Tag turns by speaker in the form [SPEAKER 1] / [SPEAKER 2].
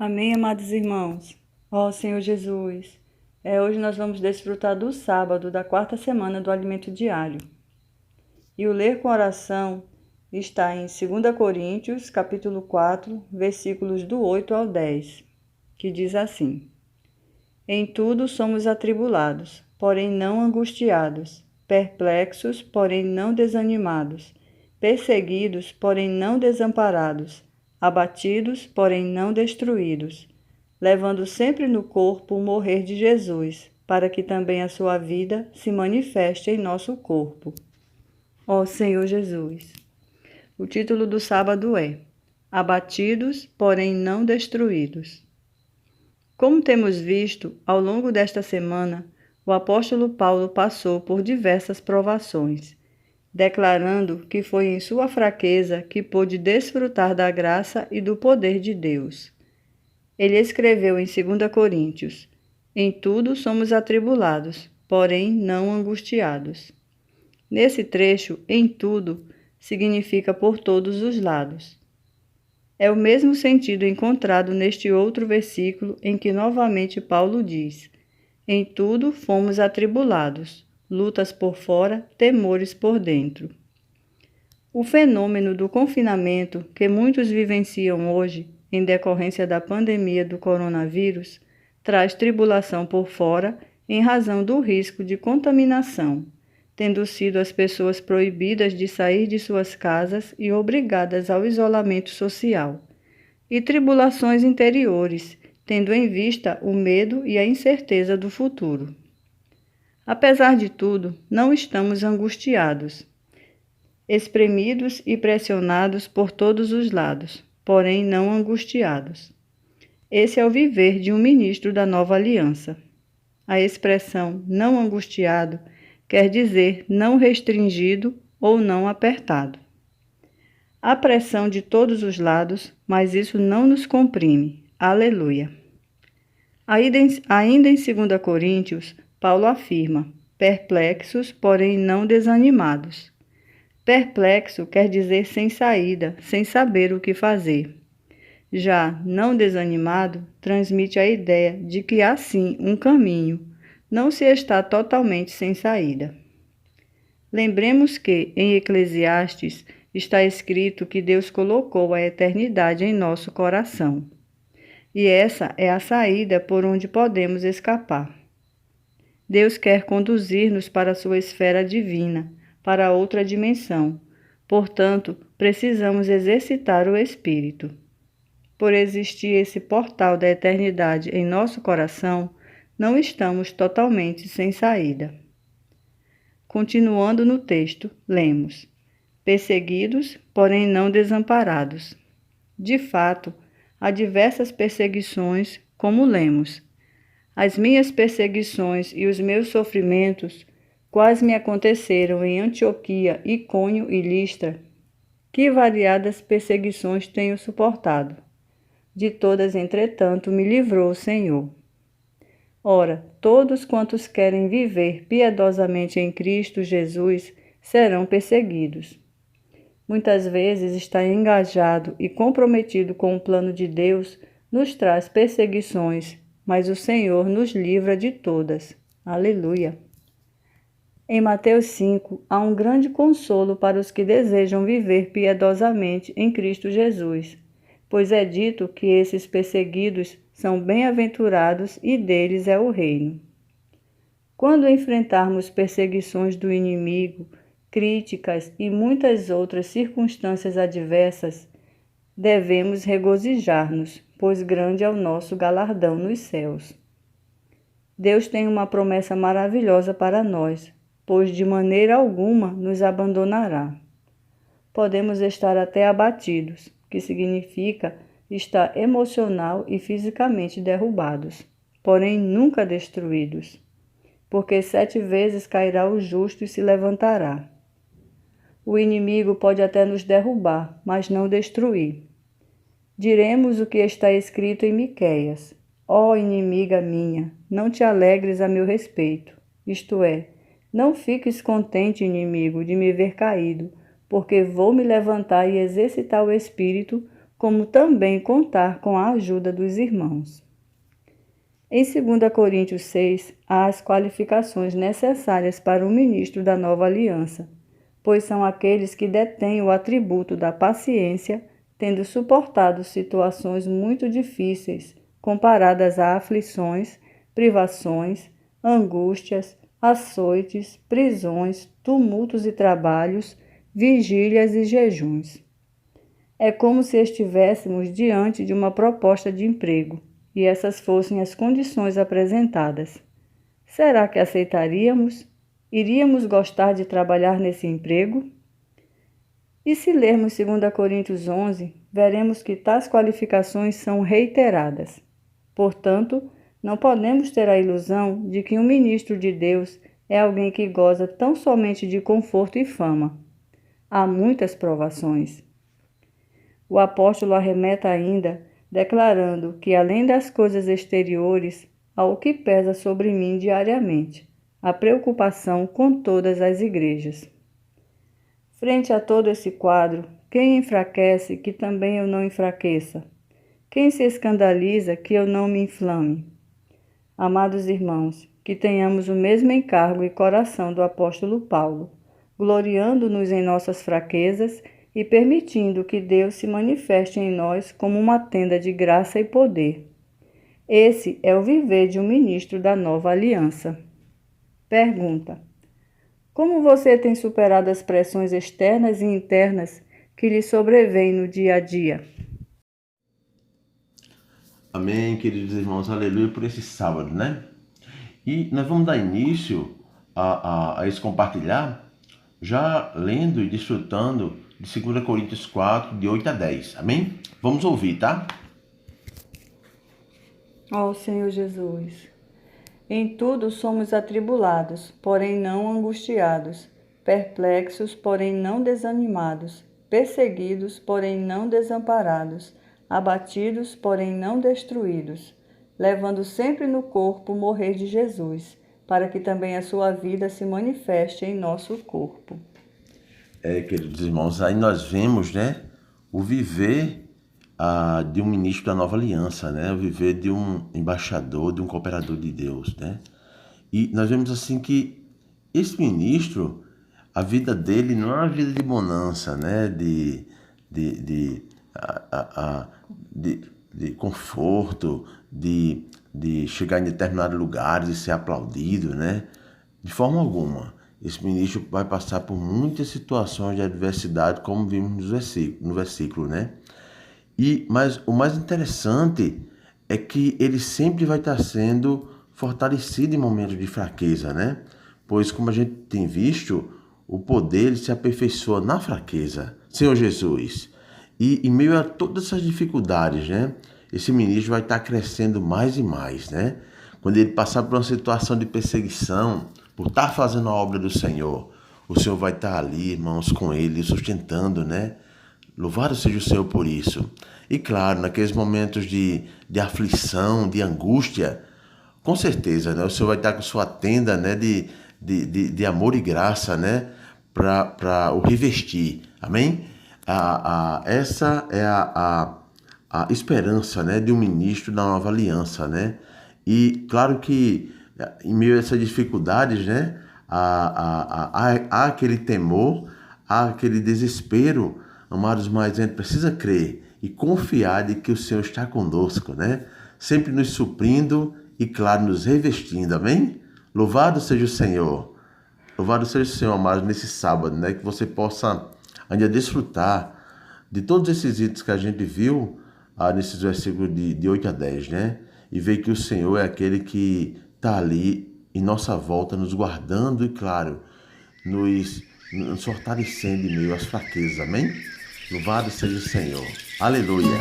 [SPEAKER 1] Amém, amados irmãos. Ó Senhor Jesus, hoje nós vamos desfrutar do sábado da quarta semana do alimento diário. E o ler com oração está em 2 Coríntios, capítulo 4, versículos do 8 ao 10, que diz assim: Em tudo somos atribulados, porém não angustiados, perplexos, porém não desanimados, perseguidos, porém não desamparados, abatidos, porém não destruídos, levando sempre no corpo o morrer de Jesus, para que também a sua vida se manifeste em nosso corpo. Ó Senhor Jesus. O título do sábado é Abatidos, porém não destruídos. Como temos visto, ao longo desta semana, o apóstolo Paulo passou por diversas provações, declarando que foi em sua fraqueza que pôde desfrutar da graça e do poder de Deus. Ele escreveu em 2 Coríntios: Em tudo somos atribulados, porém não angustiados. Nesse trecho, em tudo, significa por todos os lados. É o mesmo sentido encontrado neste outro versículo em que novamente Paulo diz: Em tudo fomos atribulados, lutas por fora, temores por dentro. O fenômeno do confinamento que muitos vivenciam hoje, em decorrência da pandemia do coronavírus, traz tribulação por fora em razão do risco de contaminação, tendo sido as pessoas proibidas de sair de suas casas e obrigadas ao isolamento social, e tribulações interiores, tendo em vista o medo e a incerteza do futuro. Apesar de tudo, não estamos angustiados, espremidos e pressionados por todos os lados, porém não angustiados. Esse é o viver de um ministro da nova aliança. A expressão não angustiado quer dizer não restringido ou não apertado. Há pressão de todos os lados, mas isso não nos comprime. Aleluia! Ainda em 2 Coríntios, Paulo afirma: perplexos, porém não desanimados. Perplexo quer dizer sem saída, sem saber o que fazer. Já não desanimado transmite a ideia de que há sim um caminho, não se está totalmente sem saída. Lembremos que, em Eclesiastes, está escrito que Deus colocou a eternidade em nosso coração. E essa é a saída por onde podemos escapar. Deus quer conduzir-nos para a sua esfera divina, para outra dimensão. Portanto, precisamos exercitar o Espírito. Por existir esse portal da eternidade em nosso coração, não estamos totalmente sem saída. Continuando no texto, lemos: perseguidos, porém não desamparados. De fato, há diversas perseguições, como lemos. As minhas perseguições e os meus sofrimentos quase me aconteceram em Antioquia, Icônio e Listra. Que variadas perseguições tenho suportado. De todas, entretanto, me livrou o Senhor. Ora, todos quantos querem viver piedosamente em Cristo Jesus serão perseguidos. Muitas vezes estar engajado e comprometido com o plano de Deus nos traz perseguições, mas o Senhor nos livra de todas. Aleluia! Em Mateus 5, há um grande consolo para os que desejam viver piedosamente em Cristo Jesus, pois é dito que esses perseguidos são bem-aventurados e deles é o reino. Quando enfrentarmos perseguições do inimigo, críticas e muitas outras circunstâncias adversas, devemos regozijar-nos, pois grande é o nosso galardão nos céus. Deus tem uma promessa maravilhosa para nós, pois de maneira alguma nos abandonará. Podemos estar até abatidos, que significa estar emocional e fisicamente derrubados, porém nunca destruídos, porque 7 vezes cairá o justo e se levantará. O inimigo pode até nos derrubar, mas não destruir. Diremos o que está escrito em Miqueias: Ó inimiga minha, não te alegres a meu respeito, isto é, não fiques contente, inimigo, de me ver caído, porque vou me levantar e exercitar o espírito como também contar com a ajuda dos irmãos. Em 2 Coríntios 6, há as qualificações necessárias para o ministro da nova aliança, pois são aqueles que detêm o atributo da paciência, tendo suportado situações muito difíceis, comparadas a aflições, privações, angústias, açoites, prisões, tumultos e trabalhos, vigílias e jejuns. É como se estivéssemos diante de uma proposta de emprego, e essas fossem as condições apresentadas. Será que aceitaríamos? Iríamos gostar de trabalhar nesse emprego? E se lermos 2 Coríntios 11, veremos que tais qualificações são reiteradas. Portanto, não podemos ter a ilusão de que um ministro de Deus é alguém que goza tão somente de conforto e fama. Há muitas provações. O apóstolo arremeta ainda, declarando que, além das coisas exteriores, há o que pesa sobre mim diariamente, a preocupação com todas as igrejas. Frente a todo esse quadro, quem enfraquece que também eu não enfraqueça? Quem se escandaliza que eu não me inflame? Amados irmãos, que tenhamos o mesmo encargo e coração do apóstolo Paulo, gloriando-nos em nossas fraquezas e permitindo que Deus se manifeste em nós como uma tenda de graça e poder. Esse é o viver de um ministro da nova aliança. Pergunta: como você tem superado as pressões externas e internas que lhe sobrevêm no dia a dia?
[SPEAKER 2] Amém, queridos irmãos, aleluia por esse sábado, né? E nós vamos dar início a esse compartilhar, já lendo e desfrutando de 2 Coríntios 4, de 8 a 10, amém? Vamos ouvir, tá?
[SPEAKER 1] Ó Senhor Jesus, em tudo somos atribulados, porém não angustiados, perplexos, porém não desanimados, perseguidos, porém não desamparados, abatidos, porém não destruídos, levando sempre no corpo o morrer de Jesus, para que também a sua vida se manifeste em nosso corpo.
[SPEAKER 2] Queridos irmãos, aí nós vemos, né, o viver de um ministro da nova aliança, né, o viver de um embaixador, de um cooperador de Deus, né, e nós vemos assim que esse ministro, a vida dele não é uma vida de bonança, né, de conforto, de chegar em determinados lugares e ser aplaudido, né, de forma alguma. Esse ministro vai passar por muitas situações de adversidade, como vimos no versículo, né? Mas o mais interessante é que ele sempre vai estar sendo fortalecido em momentos de fraqueza, né? Pois, como a gente tem visto, o poder ele se aperfeiçoa na fraqueza. Senhor Jesus. E em meio a todas essas dificuldades, né? Esse ministro vai estar crescendo mais e mais, né? Quando ele passar por uma situação de perseguição, por estar fazendo a obra do Senhor, o Senhor vai estar ali, irmãos, com ele, sustentando, né? Louvado seja o Senhor por isso. E claro, naqueles momentos de aflição, de angústia, com certeza, né? O Senhor vai estar com sua tenda, né? De amor e graça, né? Para o revestir. Amém? Essa é a esperança, né? De um ministro da nova aliança, né? E claro que em meio a essas dificuldades, né? Há aquele temor, há aquele desespero, amados, mas a gente precisa crer e confiar de que o Senhor está conosco, né? Sempre nos suprindo e, claro, nos revestindo, amém? Louvado seja o Senhor. Louvado seja o Senhor, amados, nesse sábado, né? Que você possa ainda desfrutar de todos esses itens que a gente viu nesses versículos de 8 a 10, né? E ver que o Senhor é aquele que está ali em nossa volta, nos guardando e, claro, nos fortalecendo em meio às fraquezas, amém? Louvado seja o Senhor. Aleluia.